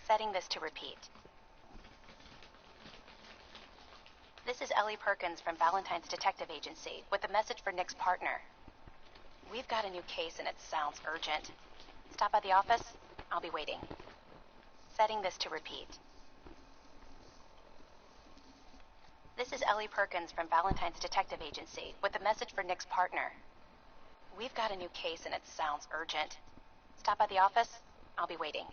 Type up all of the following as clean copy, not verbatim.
Setting this to repeat. This is Ellie Perkins from Valentine's Detective Agency with a message for Nick's partner. We've got a new case and it sounds urgent. Stop by the office. I'll be waiting. Setting this to repeat. This is Ellie Perkins from Valentine's Detective Agency with a message for Nick's partner. We've got a new case and it sounds urgent. Stop by the office. I'll be waiting.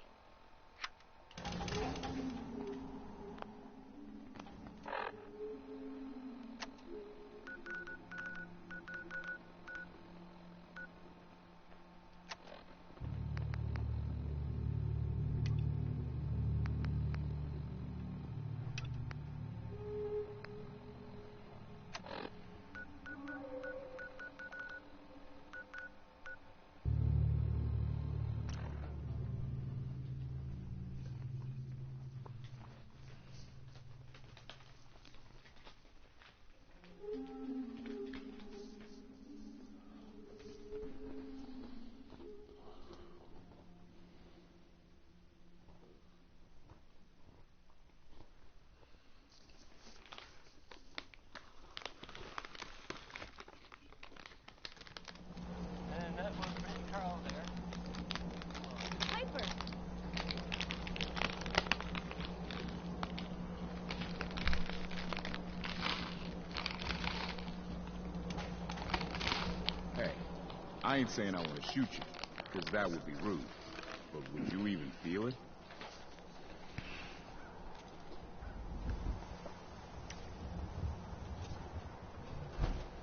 I ain't saying I want to shoot you, because that would be rude. But would you even feel it?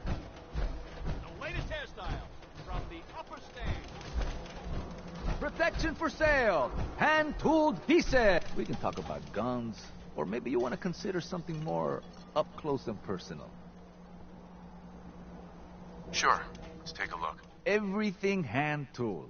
The latest hairstyle from the upper stage. Protection for sale! Hand-tooled pieces! We can talk about guns, or maybe you want to consider something more up close and personal. Sure. Let's take a look. Everything hand-tooled.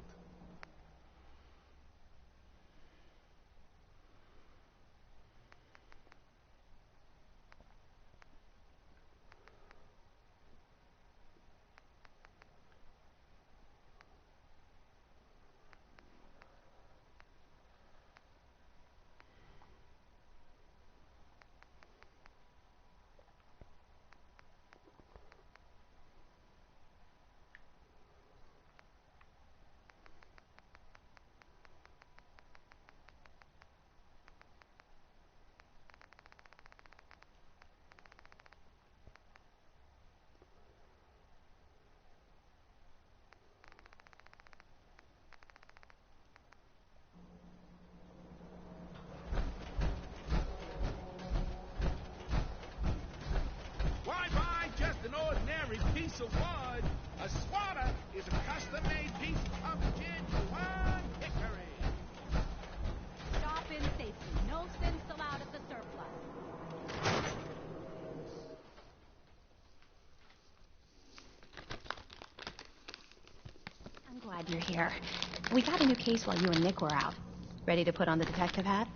Why buy just an ordinary piece of wood? A swatter is a custom-made piece of genuine hickory. Stop in safety. No sins allowed at the surplus. I'm glad you're here. We got a new case while you and Nick were out. Ready to put on the detective hat?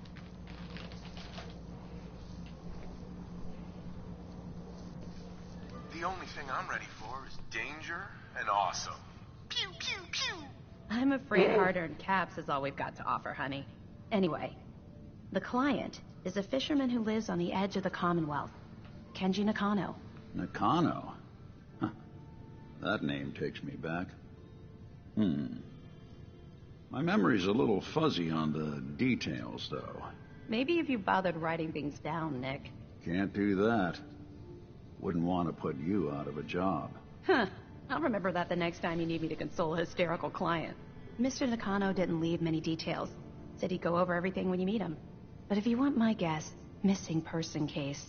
The only thing I'm ready for is danger and awesome. Pew, pew, pew! I'm afraid hard-earned caps is all we've got to offer, honey. Anyway, the client is a fisherman who lives on the edge of the Commonwealth. Kenji Nakano. Nakano? Huh. That name takes me back. My memory's a little fuzzy on the details, though. Maybe if you bothered writing things down, Nick. Can't do that. Wouldn't want to put you out of a job. Huh. I'll remember that the next time you need me to console a hysterical client. Mr. Nakano didn't leave many details. Said he'd go over everything when you meet him. But if you want my guess, missing person case.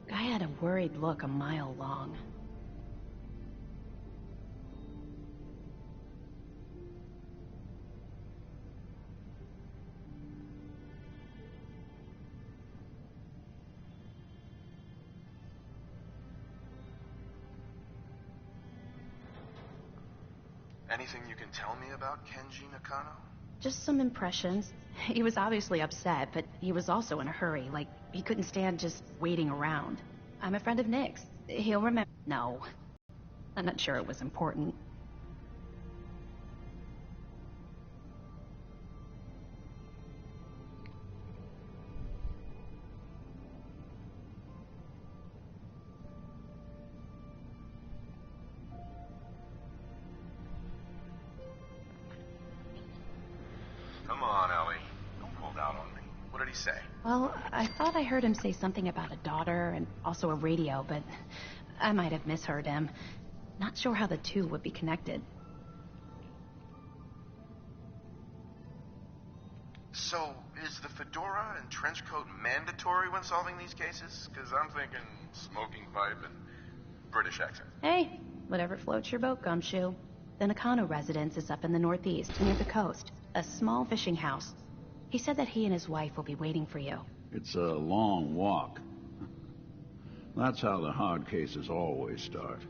Guy had a worried look a mile long. Anything you can tell me about Kenji Nakano? Just some impressions. He was obviously upset, but he was also in a hurry. Like, he couldn't stand just waiting around. I'm a friend of Nick's. He'll remember. No. I'm not sure it was important. say? Well, I thought I heard him say something about a daughter and also a radio, but I might have misheard him. Not sure how the two would be connected. So, is the fedora and trench coat mandatory when solving these cases? Because I'm thinking smoking pipe and British accent. Hey, whatever floats your boat, Gumshoe. The Nakano residence is up in the northeast, near the coast. A small fishing house. He said that he and his wife will be waiting for you. It's a long walk. That's how the hard cases always start.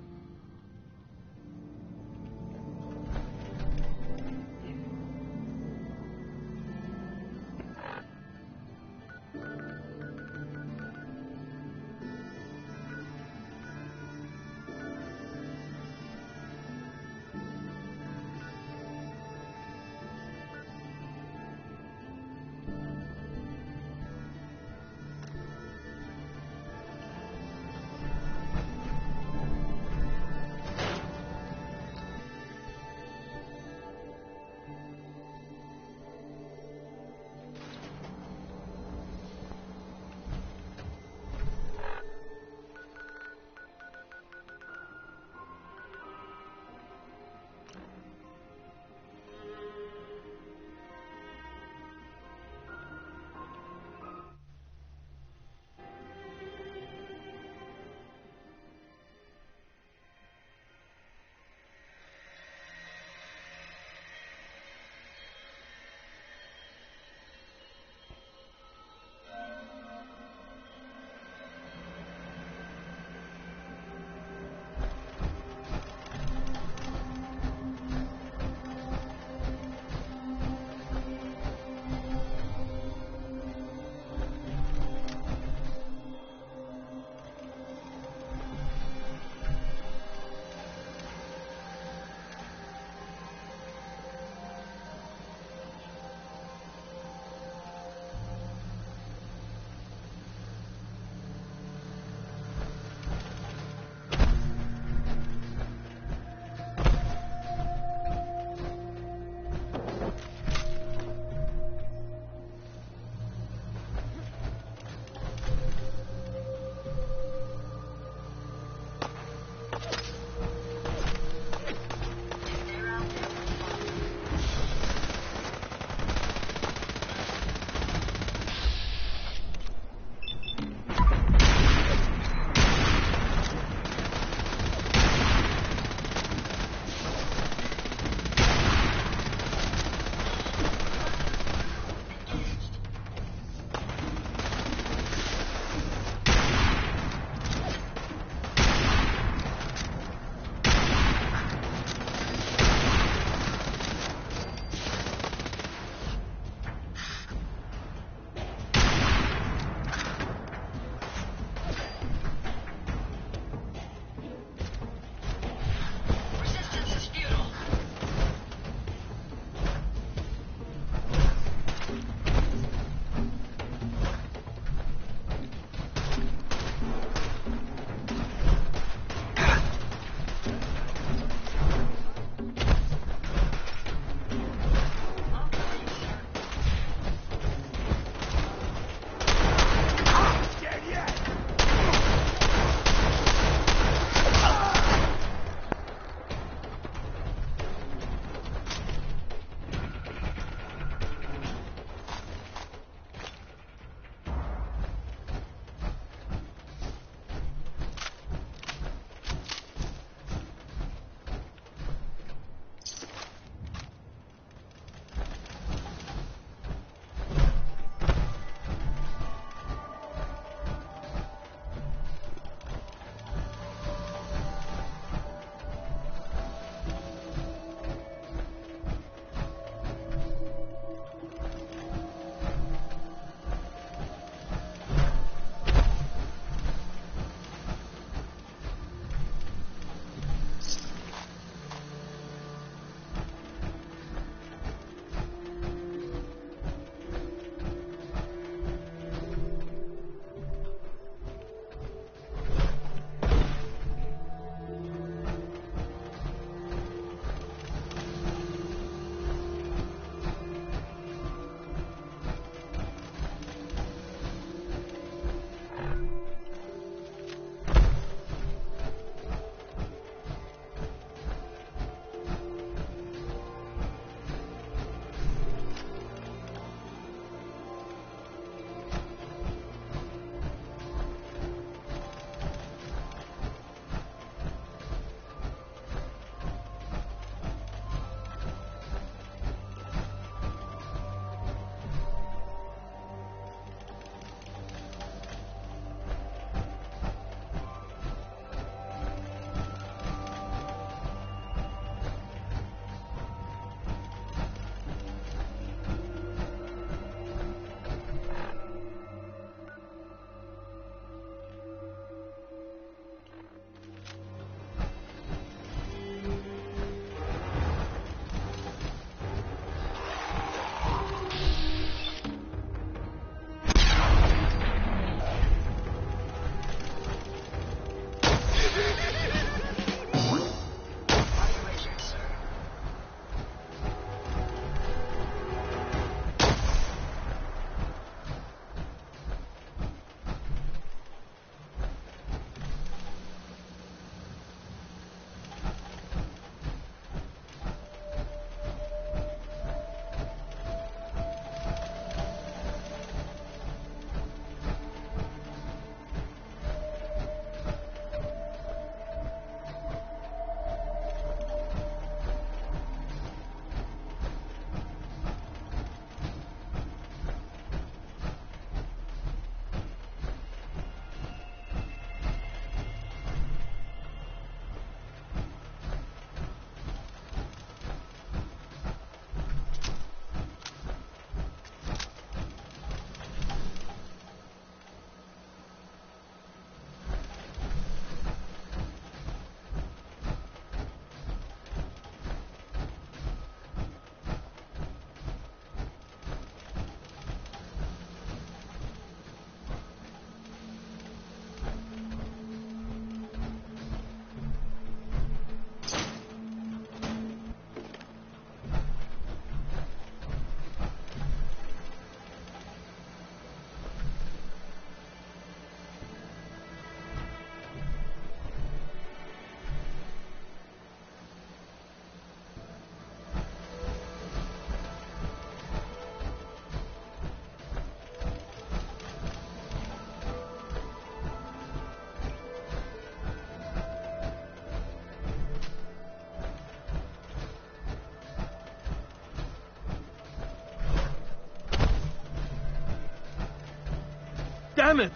Damn it!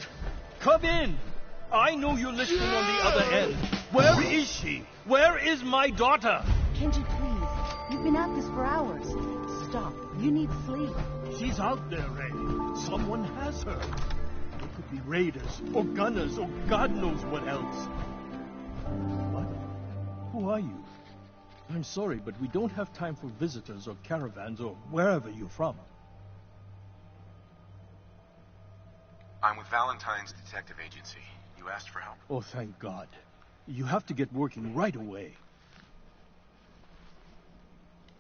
Come in! I know you're listening on the other end. Where is she? Where is my daughter? Kenji, please. You've been at this for hours. Stop. You need sleep. She's out there, Ray. Someone has her. They could be raiders, or gunners, or God knows what else. What? Who are you? I'm sorry, but we don't have time for visitors or caravans or wherever you're from. I'm with Valentine's Detective Agency. You asked for help. Oh, thank God. You have to get working right away.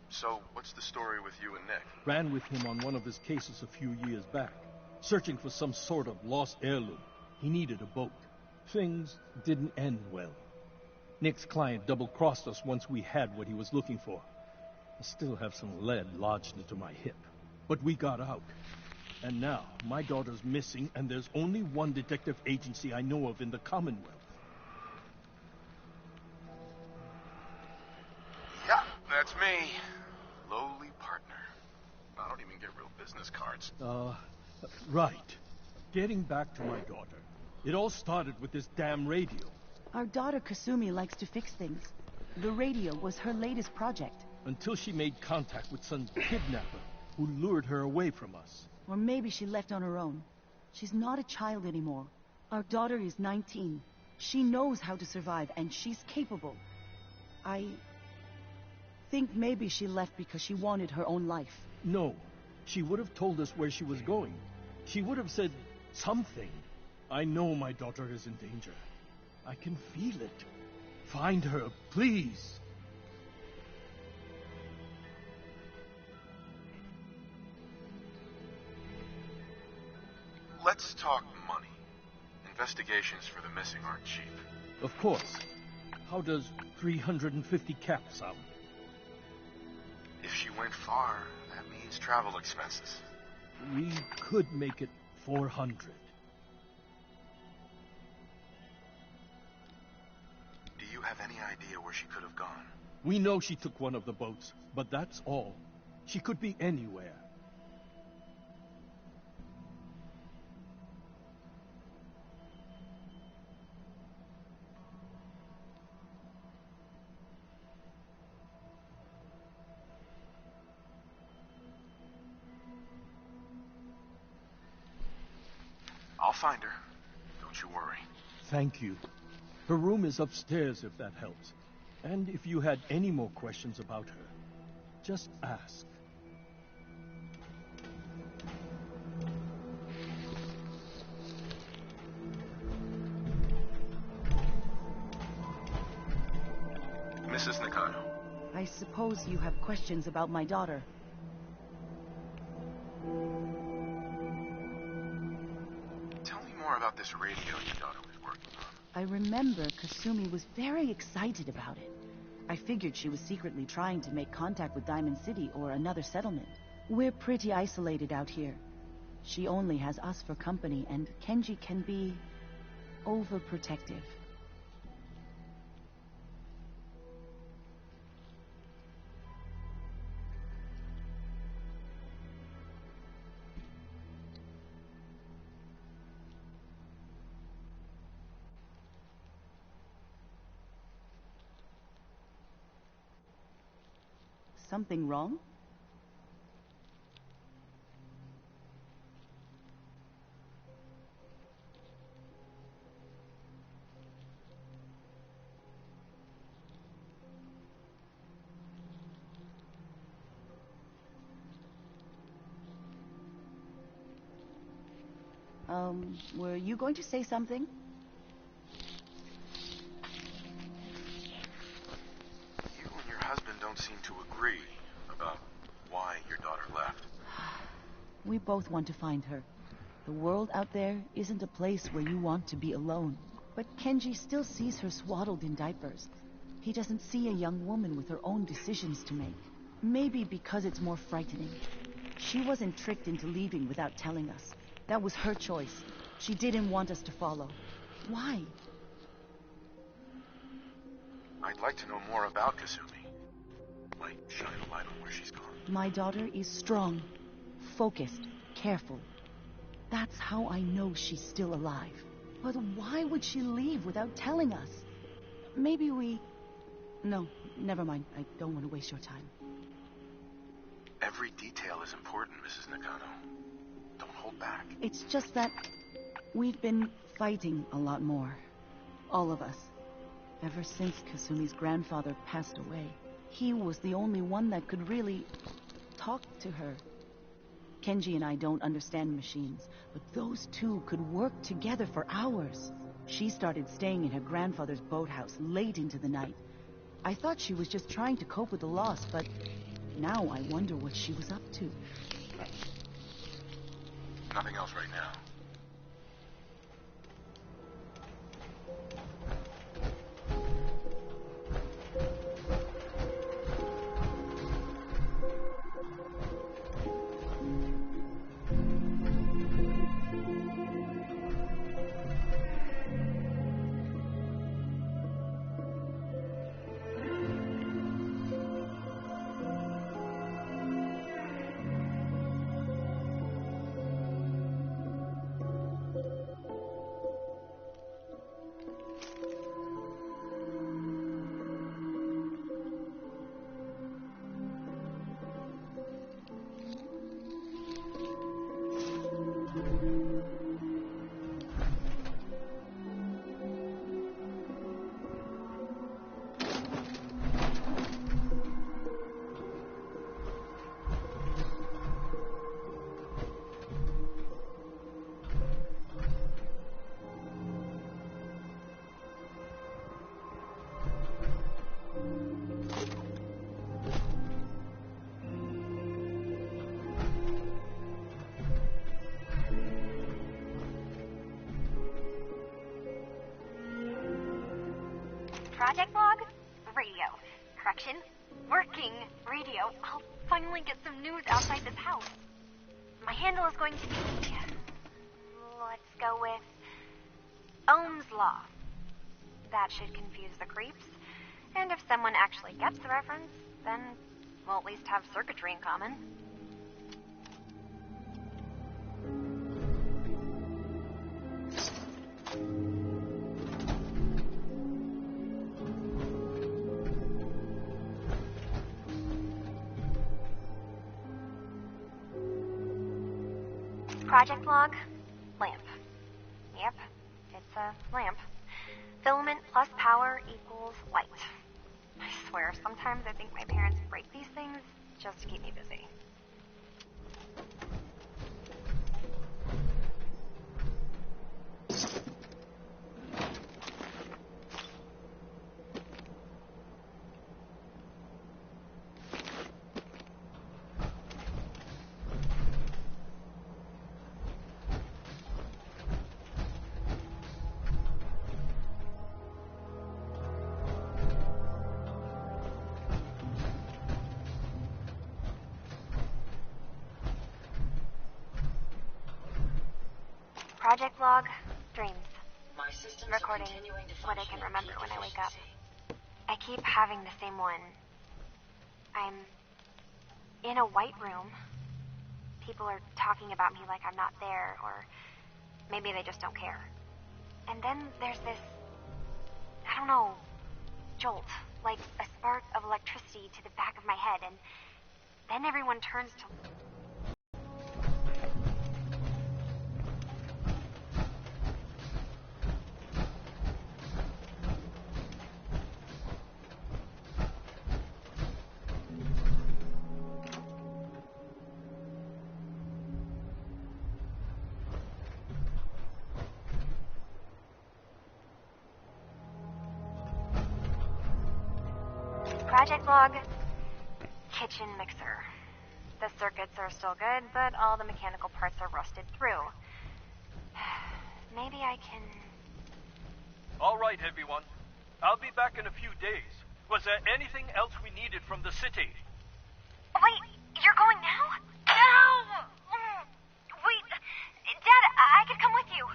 So, what's the story with you and Nick? Ran with him on one of his cases a few years back, searching for some sort of lost heirloom. He needed a boat. Things didn't end well. Nick's client double-crossed us once we had what he was looking for. I still have some lead lodged into my hip. But we got out. And now, my daughter's missing, and there's only one detective agency I know of in the Commonwealth. Yeah, that's me. Lowly partner. I don't even get real business cards. Right. Getting back to my daughter. It all started with this damn radio. Our daughter Kasumi likes to fix things. The radio was her latest project. Until she made contact with some kidnapper who lured her away from us. Or maybe she left on her own. She's not a child anymore. Our daughter is 19. She knows how to survive, and she's capable. I think maybe she left because she wanted her own life. No. She would have told us where she was going. She would have said something. I know my daughter is in danger. I can feel it. Find her, please. Let's talk money. Investigations for the missing aren't cheap. Of course. How does 350 cap sound? If she went far, that means travel expenses. We could make it 400. Do you have any idea where she could have gone? We know she took one of the boats, but that's all. She could be anywhere. I'll find her. Don't you worry. Thank you. Her room is upstairs, if that helps. And if you had any more questions about her, just ask. Mrs. Nakano. I suppose you have questions about my daughter. Tell me more about this radio your daughter was working on. I remember Kasumi was very excited about it. I figured she was secretly trying to make contact with Diamond City or another settlement. We're pretty isolated out here. She only has us for company, and Kenji can be overprotective. Something wrong? Were you going to say something? You and your husband don't seem to agree about why your daughter left. We both want to find her. The world out there isn't a place where you want to be alone. But Kenji still sees her swaddled in diapers. He doesn't see a young woman with her own decisions to make. Maybe because it's more frightening. She wasn't tricked into leaving without telling us. That was her choice. She didn't want us to follow. Why? I'd like to know more about Kasumi. Might shine a light on where she's gone. My daughter is strong, focused, careful. That's how I know she's still alive. But why would she leave without telling us? Maybe we... No, never mind. I don't want to waste your time. Every detail is important, Mrs. Nakano. Don't hold back. It's just that we've been fighting a lot more. All of us. Ever since Kasumi's grandfather passed away. He was the only one that could really talk to her. Kenji and I don't understand machines, but those two could work together for hours. She started staying in her grandfather's boathouse late into the night. I thought she was just trying to cope with the loss, but now I wonder what she was up to. Nothing else right now. Project log? Radio. Correction. Working radio. I'll finally get some news outside this house. My handle is going to be... Let's go with... Ohm's Law. That should confuse the creeps. And if someone actually gets the reference, then we'll at least have circuitry in common. Project log, lamp. Yep, it's a lamp. Filament plus power equals light. I swear, sometimes I think my parents break these things just to keep me busy. Project log, dreams. Recording what I can remember when I wake up. I keep having the same one. I'm in a white room. People are talking about me like I'm not there, or maybe they just don't care. And then there's this, I don't know, jolt, like a spark of electricity to the back of my head, and then everyone turns to... Project log, kitchen mixer. The circuits are still good, but all the mechanical parts are rusted through. Maybe I can... All right, everyone. I'll be back in a few days. Was there anything else we needed from the city? Wait, you're going now? No! Wait, Dad, I could come with you.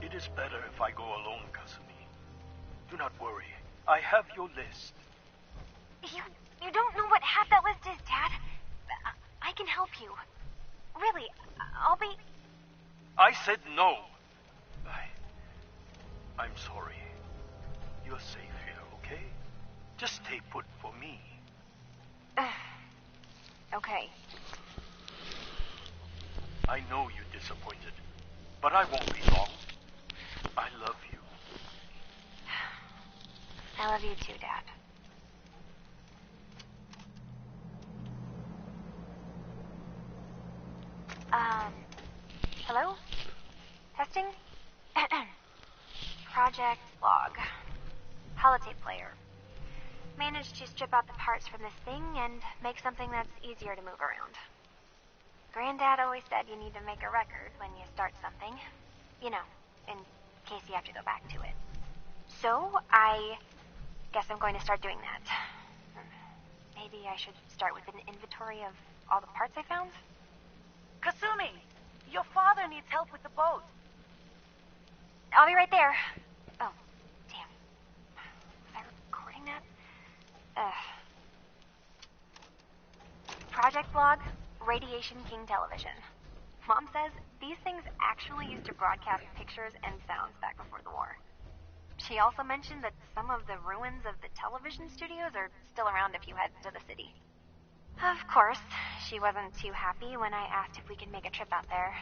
It is better if I go alone, Kasumi. Do not worry. I have your list. You don't know what half that list is, Dad. I can help you. Really, I'll be... I said no. I'm sorry. You're safe here, okay? Just stay put for me. Okay. I know you're disappointed, but I won't be long. I love you. I love you too, Dad. Hello? Testing? Project log. Holotape player. Managed to strip out the parts from this thing and make something that's easier to move around. Granddad always said you need to make a record when you start something. You know, in case you have to go back to it. So, I guess I'm going to start doing that. Maybe I should start with an inventory of all the parts I found? Kasumi, your father needs help with the boat. I'll be right there. Oh, damn. Was I recording that? Project log, Radiation King Television. Mom says these things actually used to broadcast pictures and sounds back before the war. She also mentioned that some of the ruins of the television studios are still around if you head to the city. Of course, she wasn't too happy when I asked if we could make a trip out there.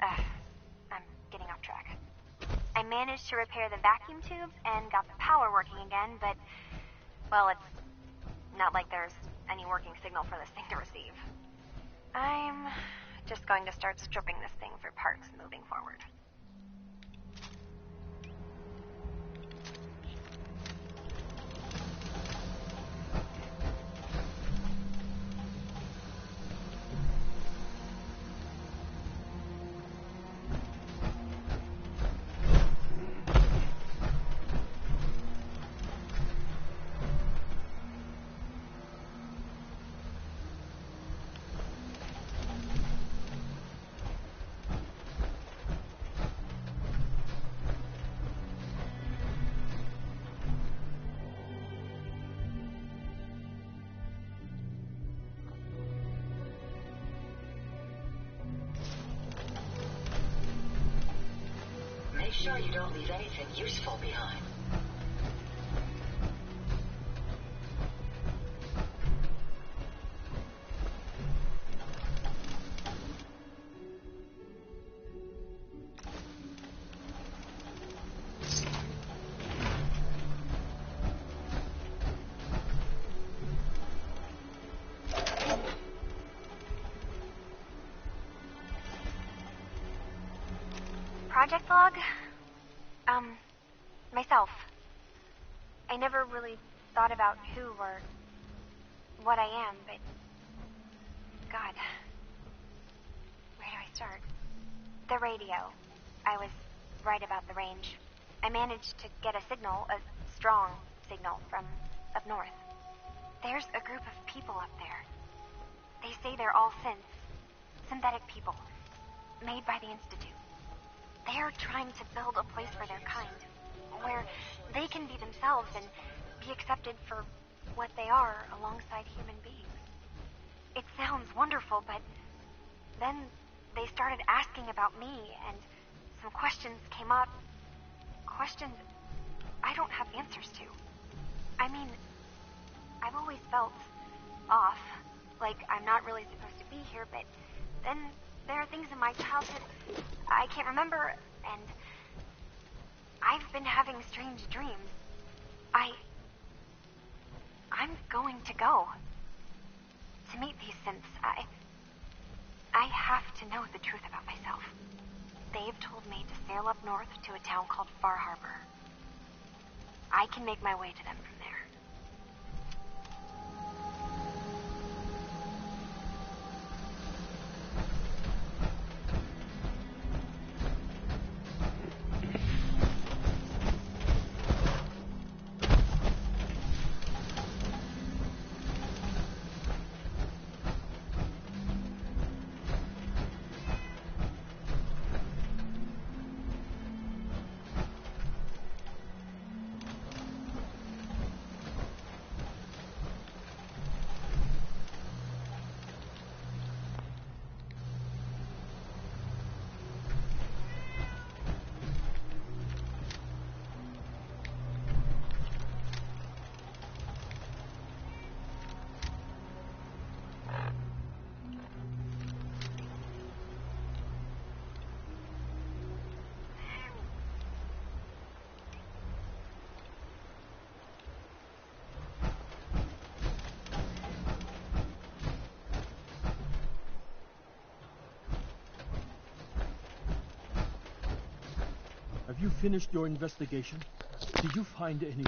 I'm getting off track. I managed to repair the vacuum tubes and got the power working again, but, well, it's not like there's any working signal for this thing to receive. I'm just going to start stripping this thing for parts moving forward. Make sure you don't leave anything useful behind. Project log? Myself. I never really thought about who or what I am, but... God. Where do I start? The radio. I was right about the range. I managed to get a signal, a strong signal, from up north. There's a group of people up there. They say they're all synthetic people, made by the Institute. They're trying to build a place for their kind, where they can be themselves and be accepted for what they are alongside human beings. It sounds wonderful, but then they started asking about me, and some questions came up. Questions I don't have answers to. I mean, I've always felt off, like I'm not really supposed to be here, but then there are things in my childhood I can't remember, and I've been having strange dreams. I'm going to go to meet these synths. I have to know the truth about myself. They've told me to sail up north to a town called Far Harbor. I can make my way to them from there. you finished your investigation? Did you find anything?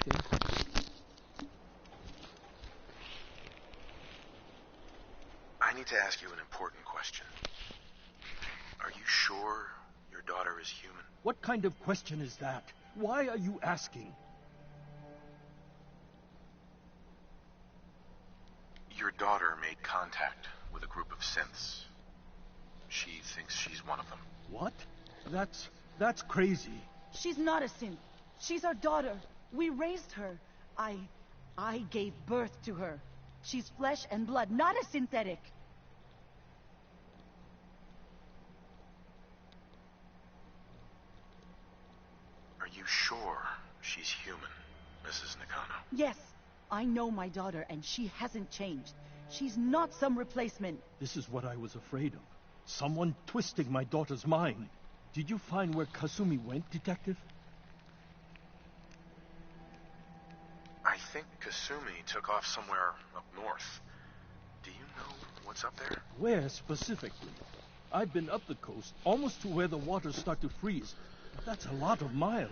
I need to ask you an important question. Are you sure your daughter is human? What kind of question is that? Why are you asking? Your daughter made contact with a group of synths. She thinks she's one of them. What? That's crazy. She's not a synth. She's our daughter. We raised her. I gave birth to her. She's flesh and blood, not a synthetic. Are you sure she's human, Mrs. Nakano? Yes, I know my daughter, and she hasn't changed. She's not some replacement. This is what I was afraid of. Someone twisting my daughter's mind. Did you find where Kasumi went, Detective? I think Kasumi took off somewhere up north. Do you know what's up there? Where specifically? I've been up the coast, almost to where the waters start to freeze. That's a lot of miles.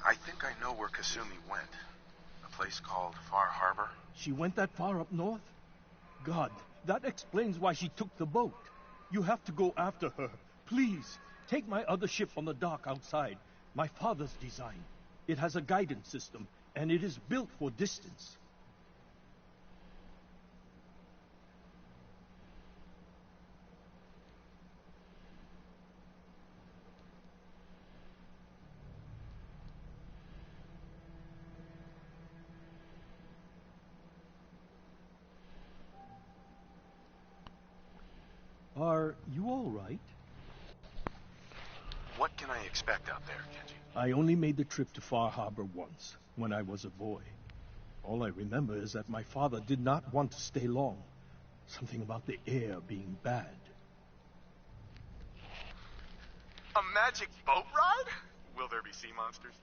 I think I know where Kasumi went. A place called Far Harbor. She went that far up north? God, that explains why she took the boat. You have to go after her. Please, take my other ship on the dock outside. My father's design. It has a guidance system, and it is built for distance. Are you all right? What can I expect out there, Kenji? I only made the trip to Far Harbor once, when I was a boy. All I remember is that my father did not want to stay long. Something about the air being bad. A magic boat ride? Will there be sea monsters?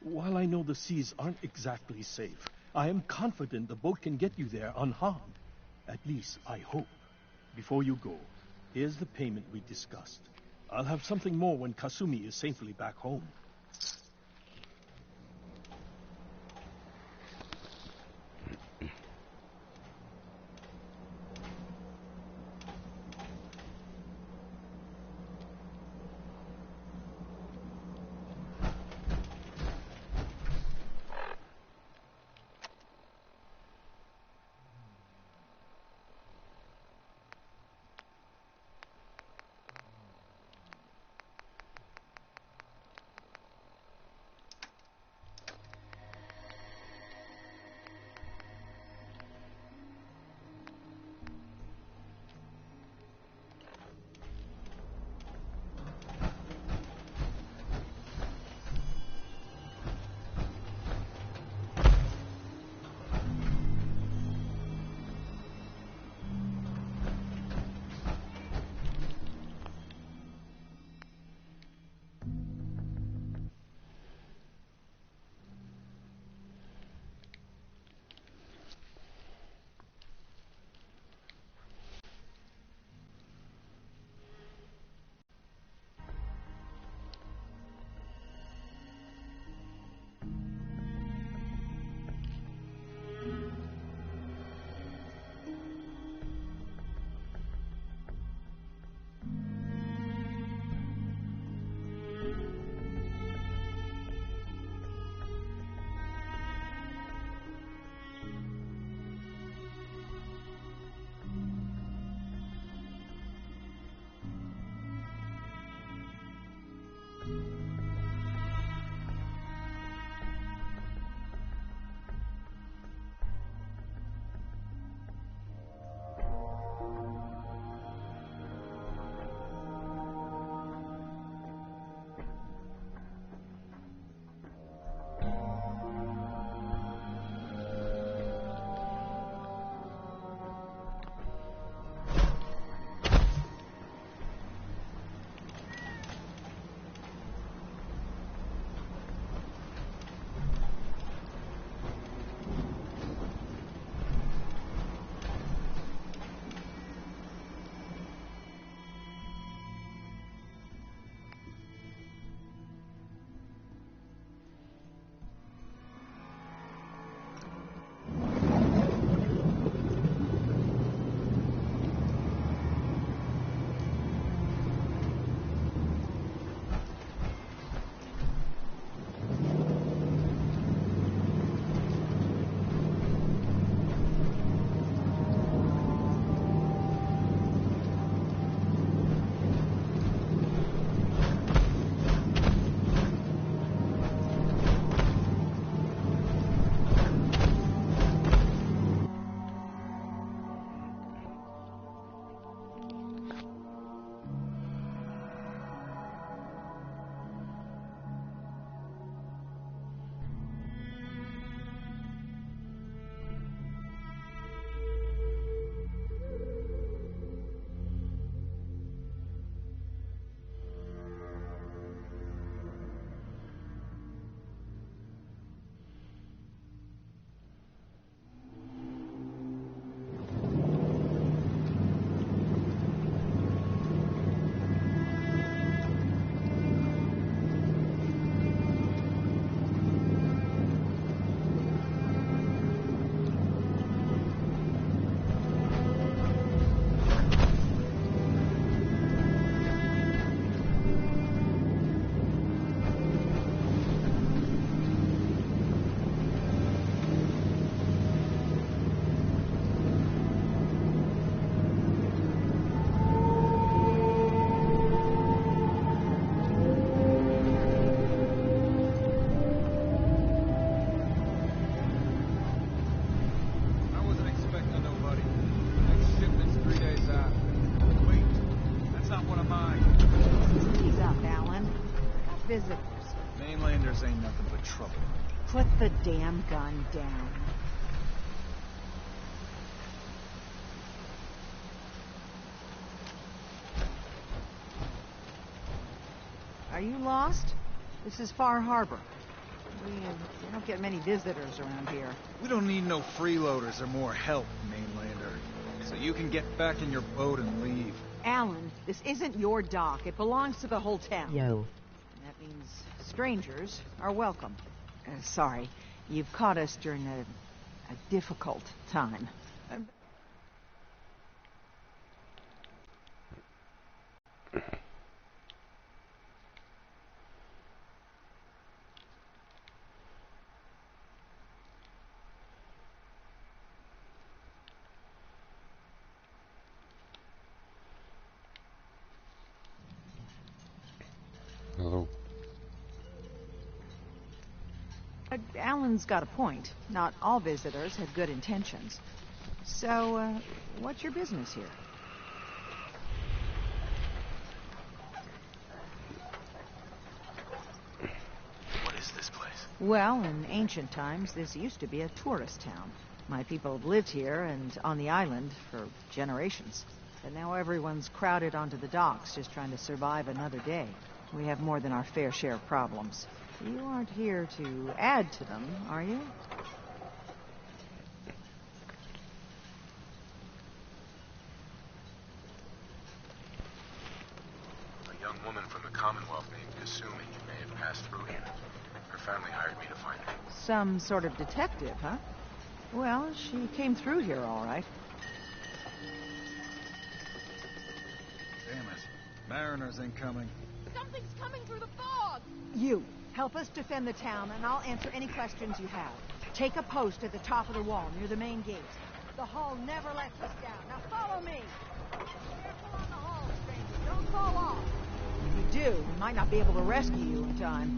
While I know the seas aren't exactly safe, I am confident the boat can get you there unharmed. At least, I hope. Before you go, here's the payment we discussed. I'll have something more when Kasumi is safely back home. visitors. Mainlanders ain't nothing but trouble. Put the damn gun down. Are you lost? This is Far Harbor. We don't get many visitors around here. We don't need no freeloaders or more help, Mainlander. So you can get back in your boat and leave. Alan, this isn't your dock. It belongs to the whole town. Yo. That means strangers are welcome. Sorry, you've caught us during a difficult time. Hello. Alan's got a point. Not all visitors have good intentions. So, what's your business here? What is this place? Well, in ancient times, this used to be a tourist town. My people have lived here and on the island for generations. But now everyone's crowded onto the docks, just trying to survive another day. We have more than our fair share of problems. You aren't here to add to them, are you? A young woman from the Commonwealth named Kasumi may have passed through here. Her family hired me to find her. Some sort of detective, huh? Well, she came through here all right. Damn it. Mariners ain't coming. Something's coming through the fog! You, help us defend the town, and I'll answer any questions you have. Take a post at the top of the wall, near the main gate. The hull never lets us down. Now follow me! Careful on the hull, stranger. Don't fall off. If you do, we might not be able to rescue you in time.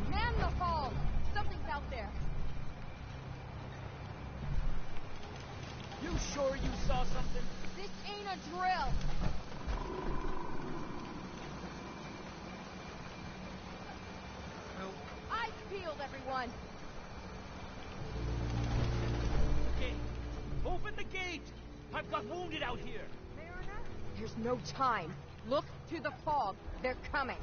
Man the hull! Something's out there. You sure you saw something? This ain't a drill. Eyes peeled, everyone. Okay, open the gate. I've got wounded out here. Mariner? There's no time. Look to the fog. They're coming.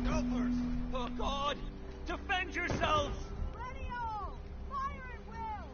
Helpers! Oh, God! Defend yourselves! Ready all! Fire at will!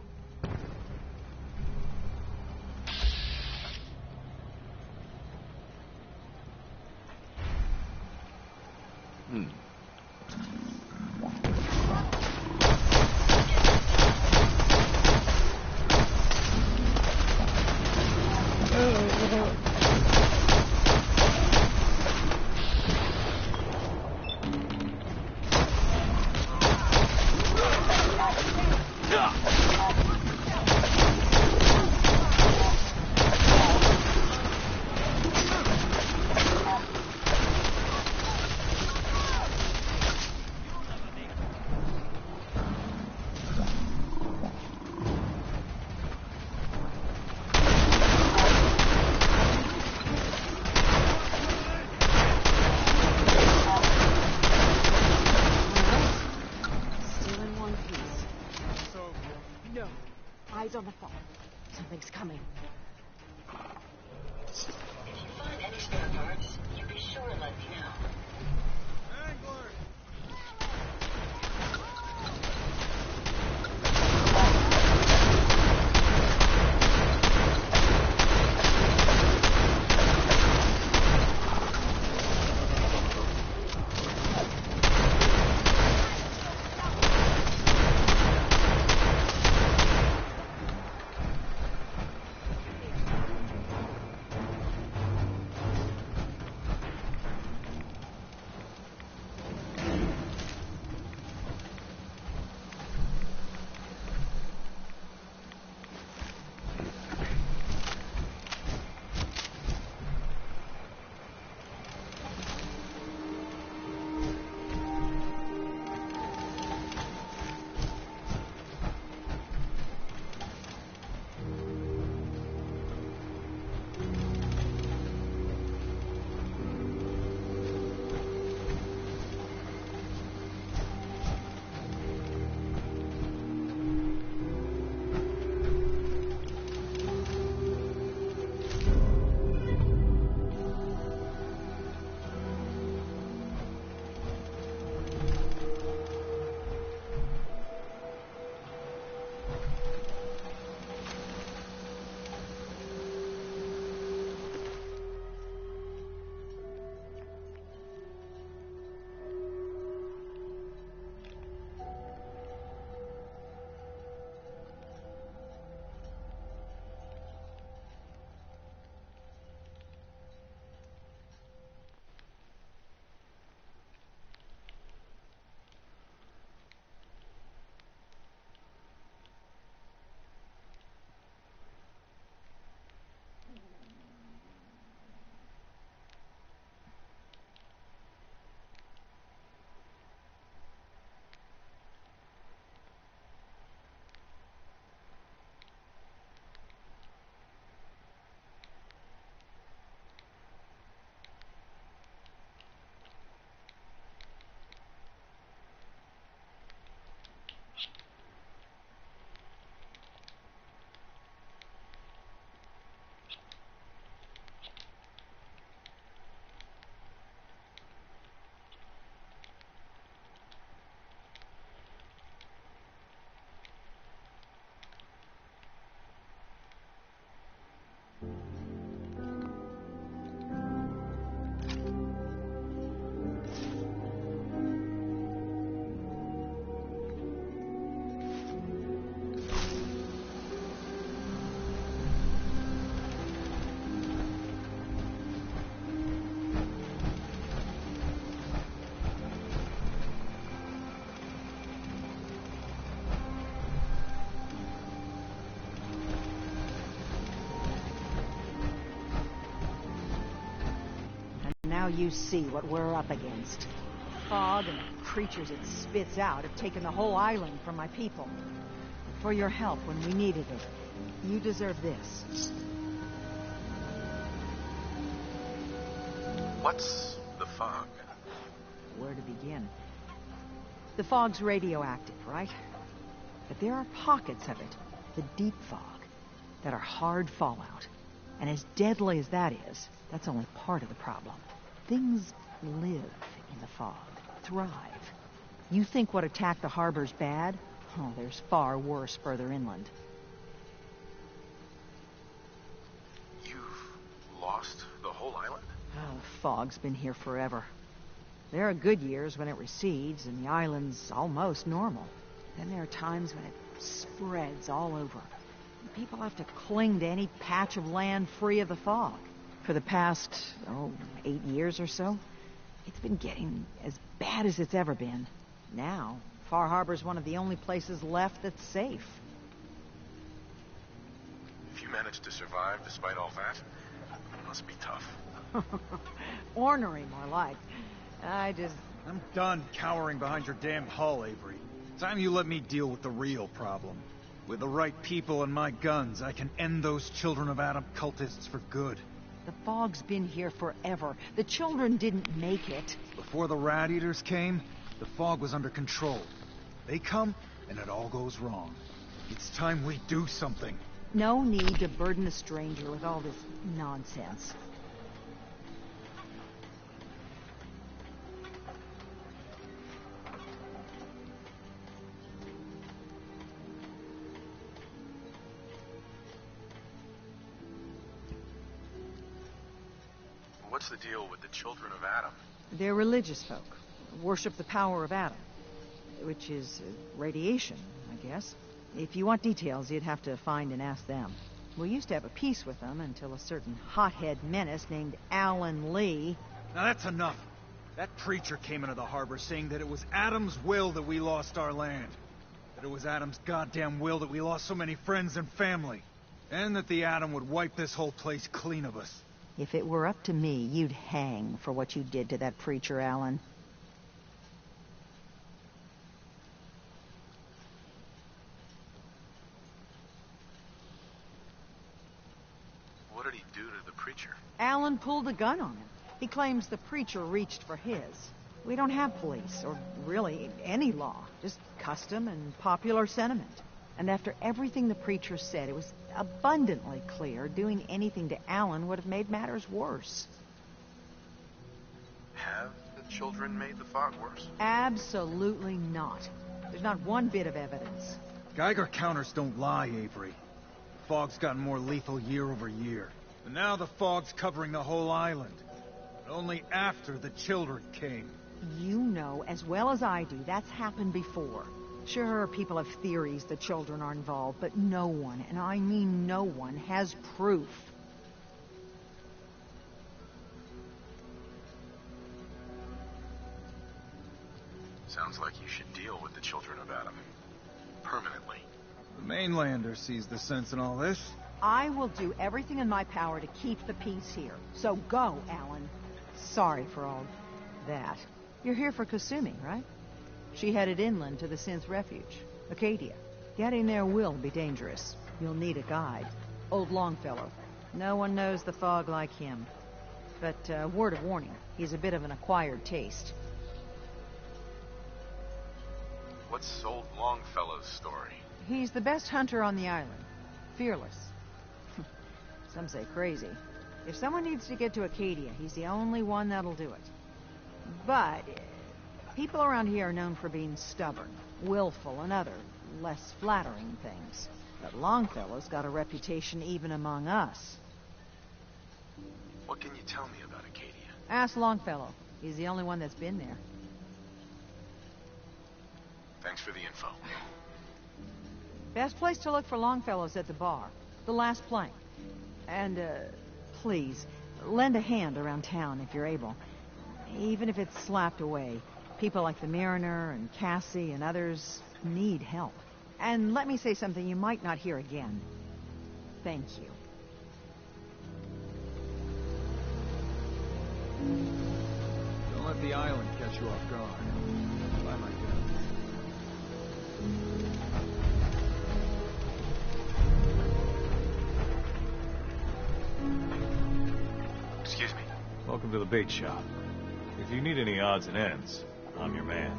Eyes on the fog. Something's coming. If you find any spare parts, you be sure and let me know. Now you see what we're up against. Fog and the creatures it spits out have taken the whole island from my people. And for your help when we needed it, you deserve this. What's the fog? Where to begin? The fog's radioactive, right? But there are pockets of it, the deep fog, that are hard fallout. And as deadly as that is, that's only part of the problem. Things live in the fog, thrive. You think what attacked the harbor's bad? Oh, there's far worse further inland. You've lost the whole island? Oh, the fog's been here forever. There are good years when it recedes and the island's almost normal. Then there are times when it spreads all over. And people have to cling to any patch of land free of the fog. For the past, 8 years or so, it's been getting as bad as it's ever been. Now, Far Harbor's one of the only places left that's safe. If you managed to survive despite all that, it must be tough. Ornery, more like. I'm done cowering behind your damn hull, Avery. Time you let me deal with the real problem. With the right people and my guns, I can end those Children of Adam cultists for good. The fog's been here forever. The children didn't make it. Before the Rat Eaters came, the fog was under control. They come, and it all goes wrong. It's time we do something. No need to burden a stranger with all this nonsense. What's the deal with the Children of Adam? They're religious folk. Worship the power of Adam. Which is radiation, I guess. If you want details, you'd have to find and ask them. We used to have a peace with them until a certain hothead menace named Alan Lee... Now that's enough. That preacher came into the harbor saying that it was Adam's will that we lost our land. That it was Adam's goddamn will that we lost so many friends and family. And that the Atom would wipe this whole place clean of us. If it were up to me, you'd hang for what you did to that preacher, Alan. What did he do to the preacher? Alan pulled a gun on him. He claims the preacher reached for his. We don't have police, or really any law. Just custom and popular sentiment. And after everything the preacher said, it was abundantly clear doing anything to Alan would have made matters worse. Have the children made the fog worse? Absolutely not. There's not one bit of evidence. Geiger counters don't lie, Avery. The fog's gotten more lethal year over year. And now the fog's covering the whole island. But only after the children came. You know as well as I do that's happened before. Sure, people have theories the children are involved, but no one, and I mean no one, has proof. Sounds like you should deal with the Children of Adam. Permanently. The mainlander sees the sense in all this. I will do everything in my power to keep the peace here. So go, Alan. Sorry for all that. You're here for Kasumi, right? She headed inland to the synth refuge, Acadia. Getting there will be dangerous. You'll need a guide. Old Longfellow. No one knows the fog like him. But word of warning, he's a bit of an acquired taste. What's old Longfellow's story? He's the best hunter on the island. Fearless. Some say crazy. If someone needs to get to Acadia, he's the only one that'll do it. But people around here are known for being stubborn, willful, and other less flattering things. But Longfellow's got a reputation even among us. What can you tell me about Acadia? Ask Longfellow. He's the only one that's been there. Thanks for the info. Best place to look for Longfellow's at the bar. The last plank. And, please, lend a hand around town if you're able. Even if it's slapped away. People like the Mariner and Cassie and others need help. And let me say something you might not hear again. Thank you. let the island catch you off guard. Bye, my kid. Excuse me. Welcome to the bait shop. If you need any odds and ends, I'm your man.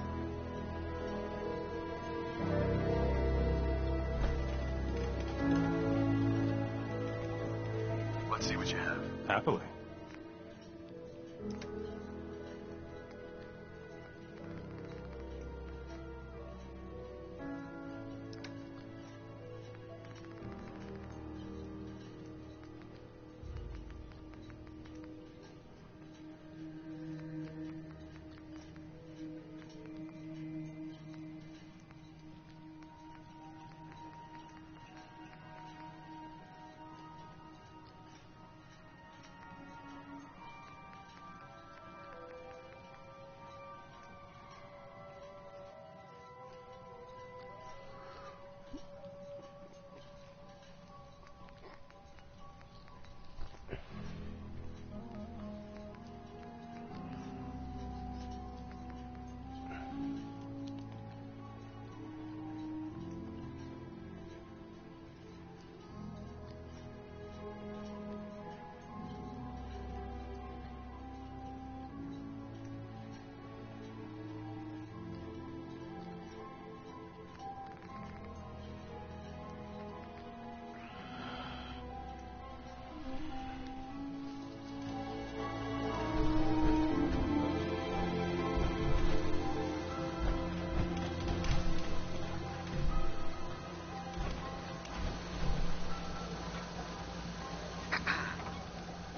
Let's see what you have. Happily.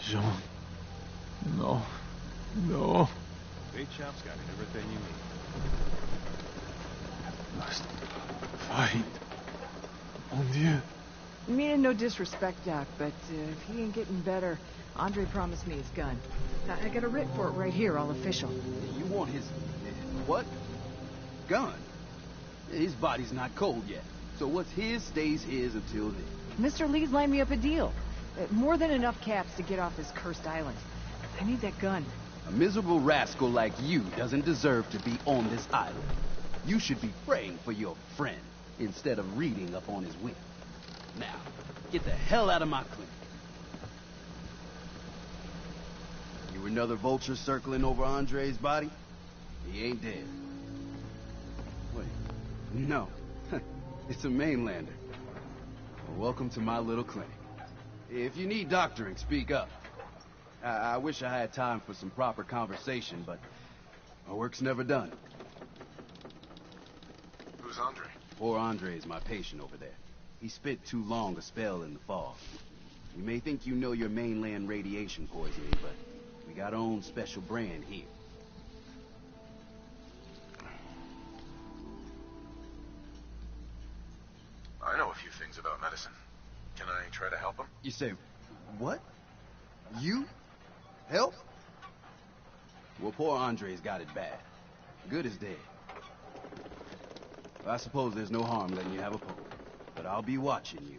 Jean. No. No. Bait shop's got everything you need. Must fight. Mon Dieu. Meaning no disrespect, Doc, but if he ain't getting better, Andre promised me his gun. I got a writ for it right here, all official. You want his what? Gun? His body's not cold yet. So what's his stays his until then. Mr. Lee's lined me up a deal. More than enough caps to get off this cursed island. I need that gun. A miserable rascal like you doesn't deserve to be on this island. You should be praying for your friend instead of reading up on his whim. Now, get the hell out of my clinic. You another vulture circling over Andre's body? He ain't dead. Wait, no. It's a mainlander. Well, welcome to my little clinic. If you need doctoring, speak up. I wish I had time for some proper conversation, but my work's never done. Who's Andre? Poor Andre is my patient over there. He spent too long a spell in the fog. You may think you know your mainland radiation poisoning, but we got our own special brand here. I know a few things about medicine. Can I try to help him? You say, what? You? Help? Well, poor Andre's got it bad. Good as dead. Well, I suppose there's no harm letting you have a poke, but I'll be watching you.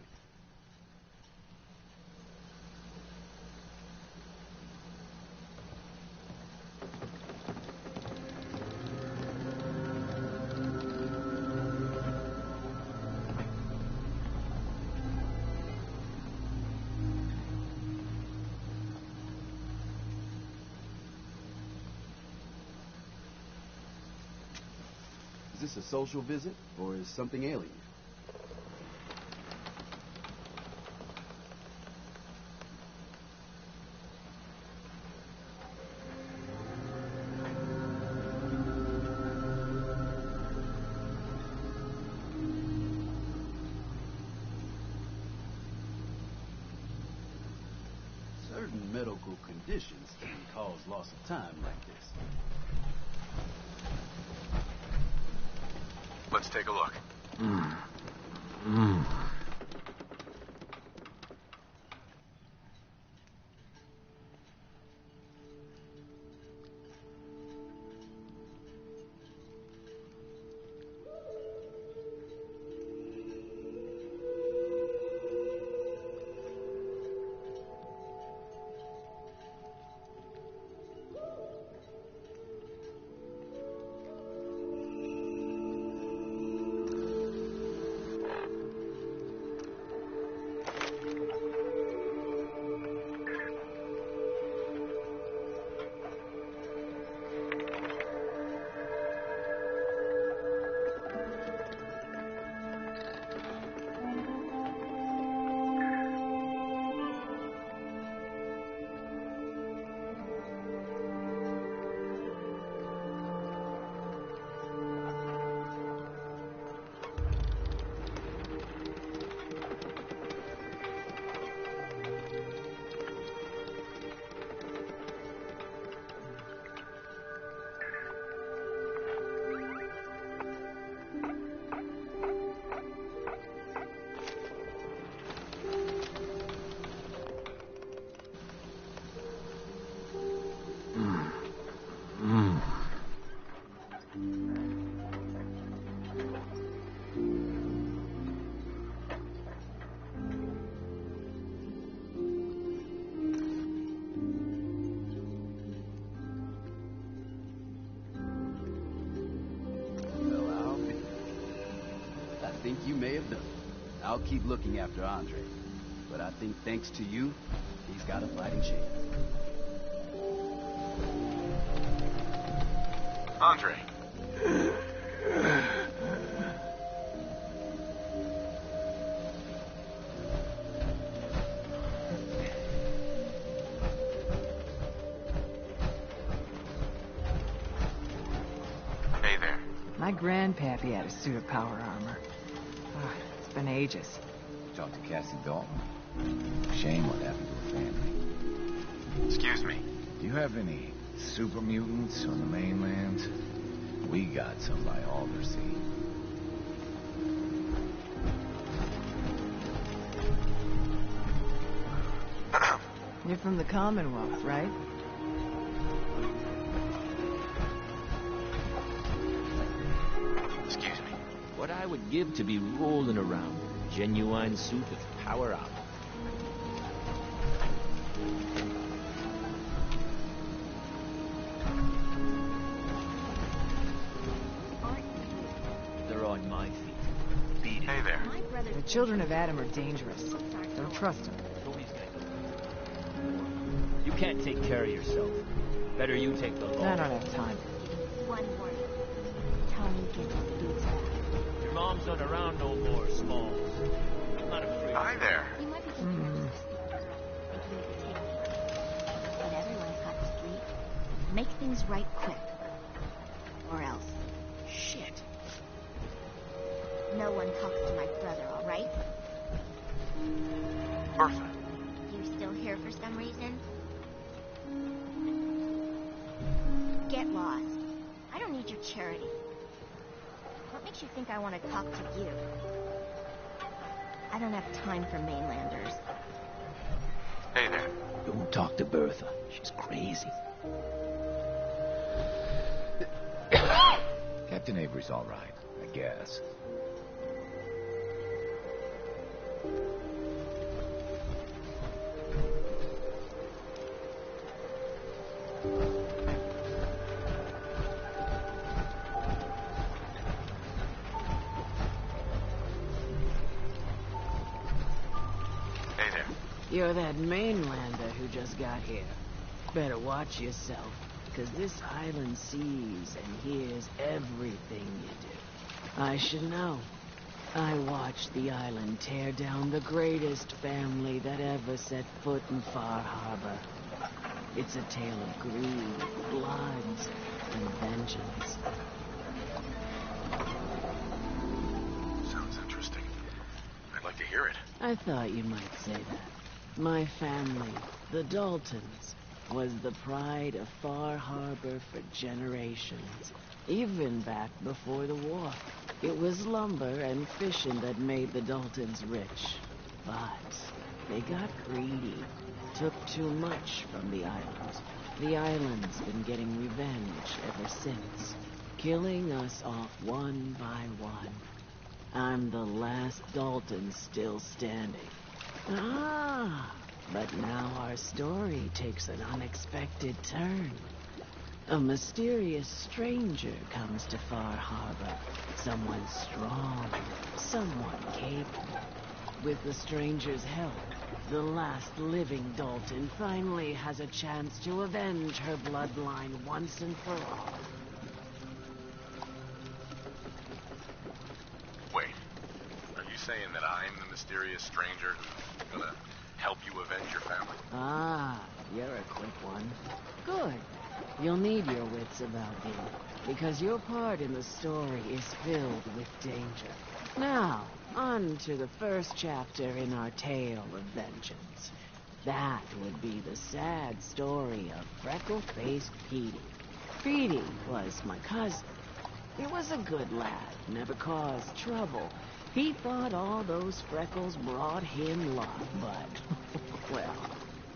Is this a social visit, or is something alien? Certain medical conditions can cause loss of time like this. Let's take a look. think you may have done it. I'll keep looking after Andre. But I think thanks to you, he's got a fighting chance. Andre. Hey there. My grandpappy had a suit of power armor. Oh, it's been ages. Talk to Cassie Dalton. Shame what happened to her family. Excuse me. Do you have any super mutants on the mainland? We got some by Aldersea. You're from the Commonwealth, right? Excuse me. What I would give to be rolling around in a genuine suit of power armor. They're on my feet. Beat it. Hey there. The children of Adam are dangerous. Don't trust them. You can't take care of yourself. Better you take the law. I don't have time. One warning. Tony gets his boots back. Your mom's not around no more, Smalls. I'm not afraid. Hi there. You might be thinking I'm just a stupid girl, making me take it. But everyone's got to sleep. Make things right quick. Or else. Shit. No one talks to my brother, all right? Bertha. You still here for some reason? Get lost. I don't need your charity. What makes you think I want to talk to you? I don't have time for mainlanders. Hey there. Don't talk to Bertha. She's crazy. Captain Avery's all right, I guess. Hey there. You're that mainlander who just got here. Better watch yourself, because this island sees and hears everything you do. I should know. I watched the island tear down the greatest family that ever set foot in Far Harbor. It's a tale of greed, blood, and vengeance. Sounds interesting. I'd like to hear it. I thought you might say that. My family, the Daltons, was the pride of Far Harbor for generations, even back before the war. It was lumber and fishing that made the Daltons rich. But they got greedy, took too much from the island. The island's been getting revenge ever since, killing us off one by one. I'm the last Dalton still standing. Ah, but now our story takes an unexpected turn. A mysterious stranger comes to Far Harbor. Someone strong, someone capable. With the stranger's help, the last living Dalton finally has a chance to avenge her bloodline once and for all. Wait. Are you saying that I'm the mysterious stranger who's gonna help you avenge your family? Ah, you're a quick one. Good. You'll need your wits about you, because your part in the story is filled with danger. Now, on to the first chapter in our tale of vengeance. That would be the sad story of freckle-faced Petey. Petey was my cousin. He was a good lad, never caused trouble. He thought all those freckles brought him luck, but, well,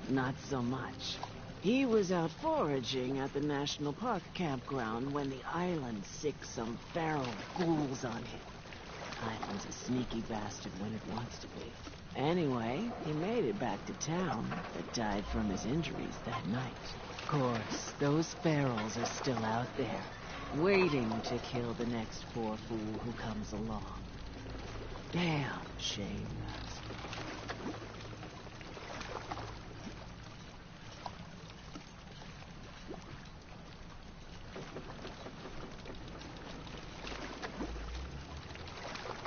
not so much. He was out foraging at the National Park campground when the island sicked some feral ghouls on him. Island's a sneaky bastard when it wants to be. Anyway, he made it back to town, but died from his injuries that night. Of course, those ferals are still out there, waiting to kill the next poor fool who comes along. Damn shame.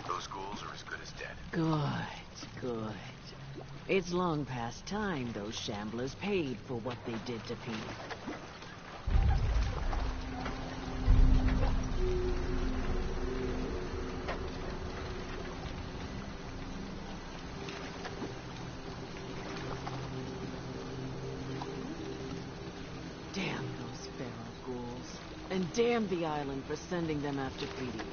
Those ghouls are as good as dead. Good, good. It's long past time those shamblers paid for what they did to Pete. Damn those feral ghouls. And damn the island for sending them after Petey.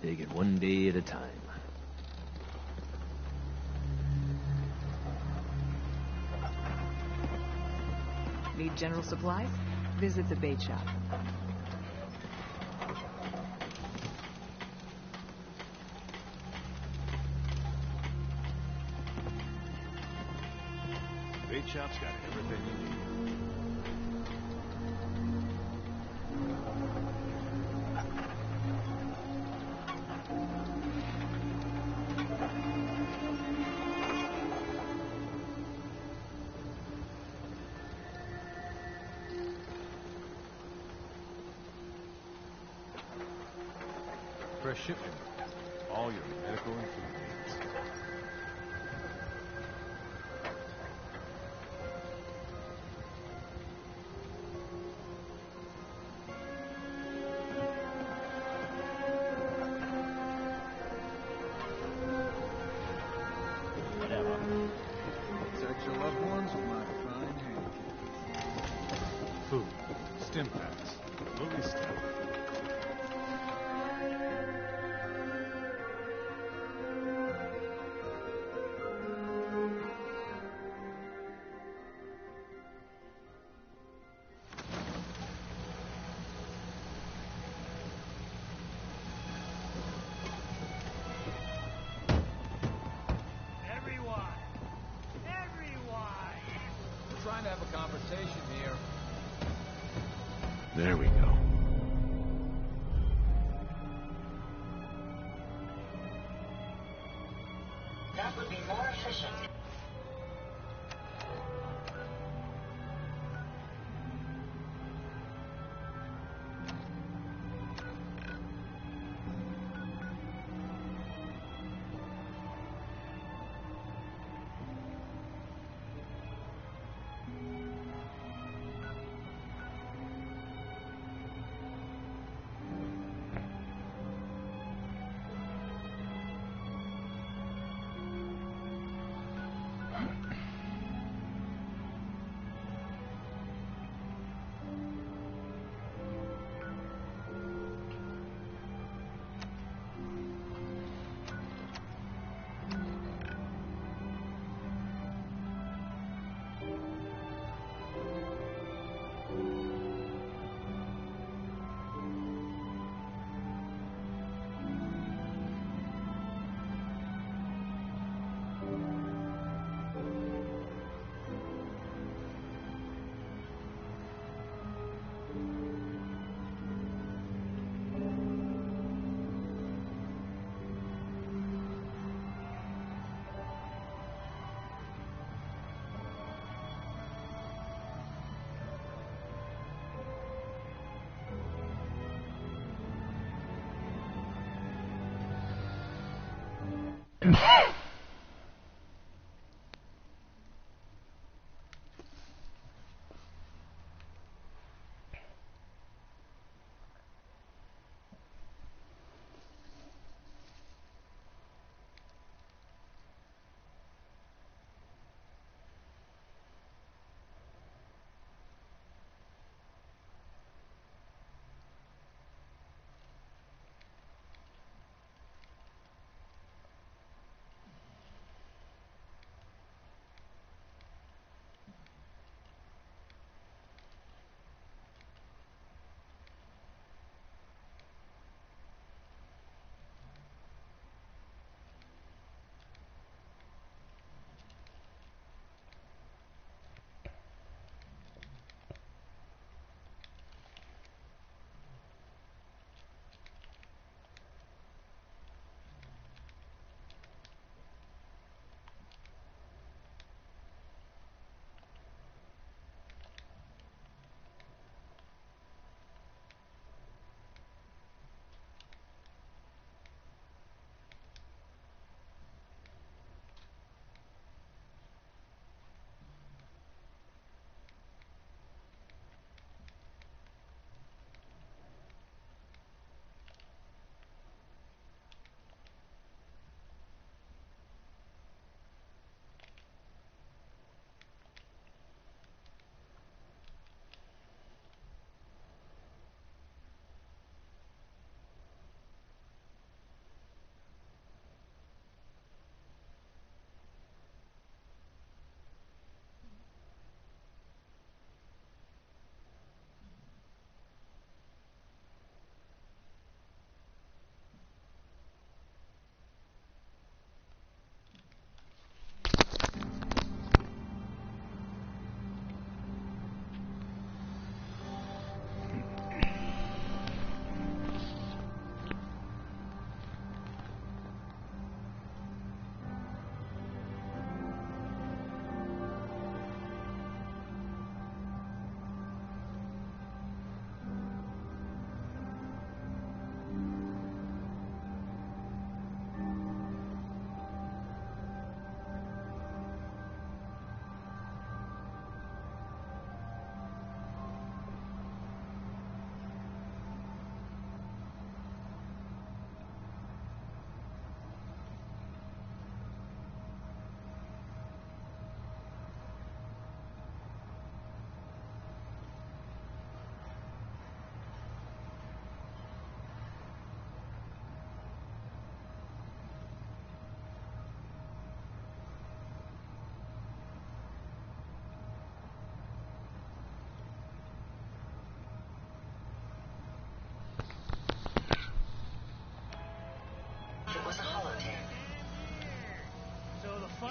Take it one day at a time. Need general supplies? Visit the bait shop. Bait shop's got everything you need. Fresh shipping. All your medical and food needs. Whatever. Protect your loved ones with my fine hand. Food. Stim packs. Movie stuff. We're trying to have a conversation here. There we go. That would be more efficient.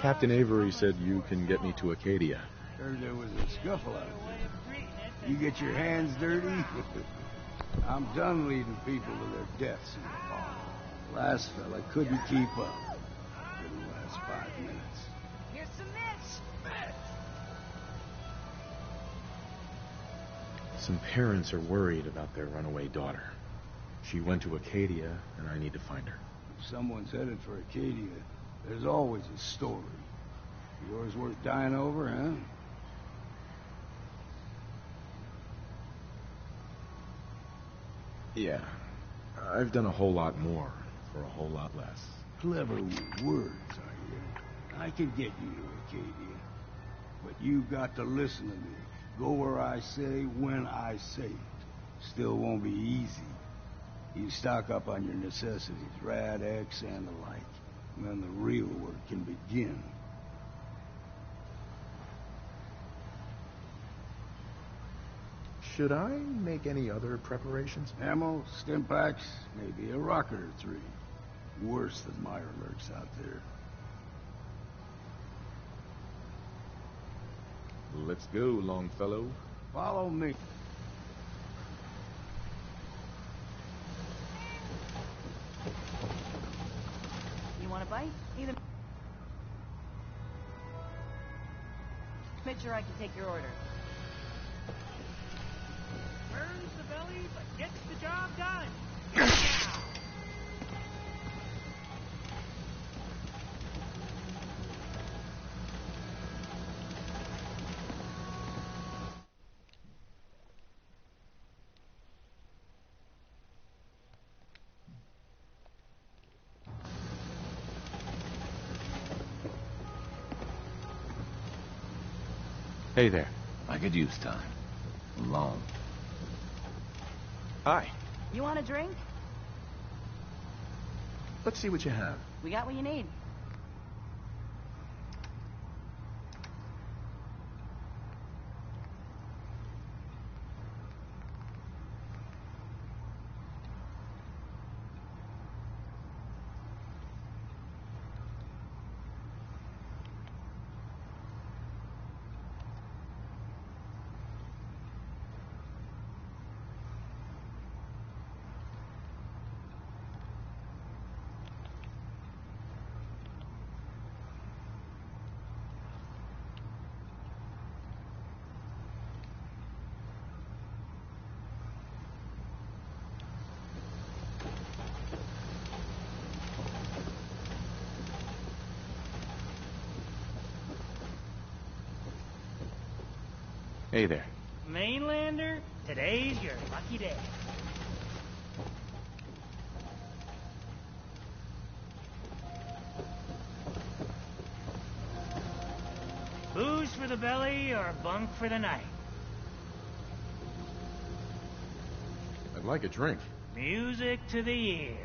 Captain Avery said you can get me to Acadia. Heard there was a scuffle out there. You get your hands dirty? I'm done leading people to their deaths in the bar. Last fella couldn't keep up. Didn't last 5 minutes. Here's some Mitch! Some parents are worried about their runaway daughter. She went to Acadia, and I need to find her. If someone's headed for Acadia, there's always a story. Yours worth dying over, huh? Yeah. I've done a whole lot more for a whole lot less. Clever with words, are you? I can get you to Acadia. But you got to listen to me. Go where I say, when I say it. Still won't be easy. You stock up on your necessities, Rad X and the like. And then the real work can begin. Should I make any other preparations? Ammo, stim packs, maybe a rocket or 3. Worse than Meyer lurks out there. Let's go, Longfellow. Follow me. You want a bite? Either. Make sure I can take your order. Burns the belly, but gets the job done. Hey there. I could use time. Alone. Hi. You want a drink? Let's see what you have. We got what you need. Hey there. Mainlander, today's your lucky day. Booze for the belly or bunk for the night? I'd like a drink. Music to the ears.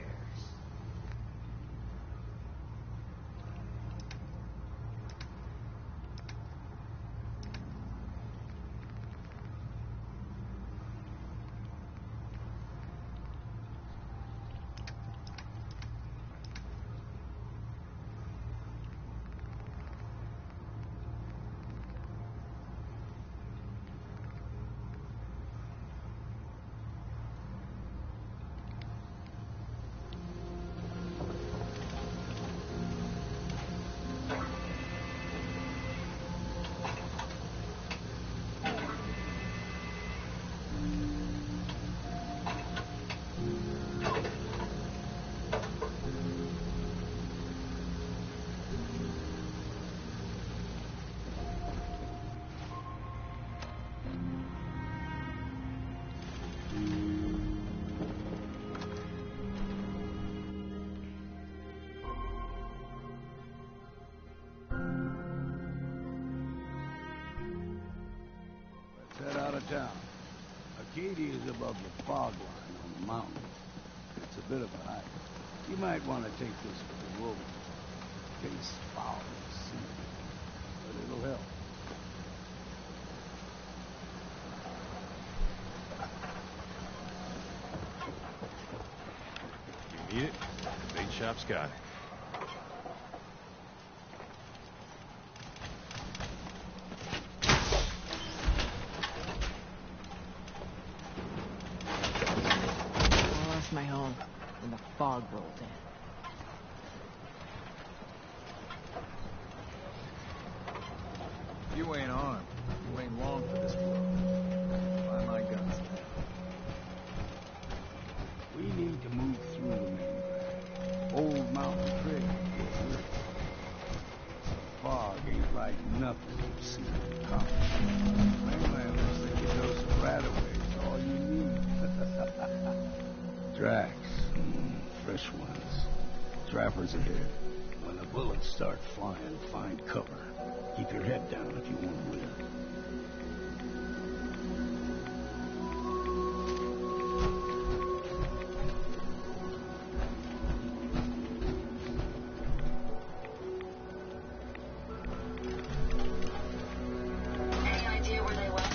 Town. Acadia is above the fog line on the mountain. It's a bit of a hike. You might want to take this for the road. Face foul and sea, but it'll help. You need it? Bait shop's got it. fog rolled in. You ain't armed. You ain't long for this world. Buy my guns. We need to move through the mainland. Old Mountain Trail. Fog ain't like nothing you've seen in college. Mainlanders think it goes right away. It's all you need. Tracks. Fresh ones. Trappers ahead. When the bullets start flying, find cover. Keep your head down if you want to live. Any idea where they went?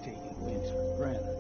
taking things for granted.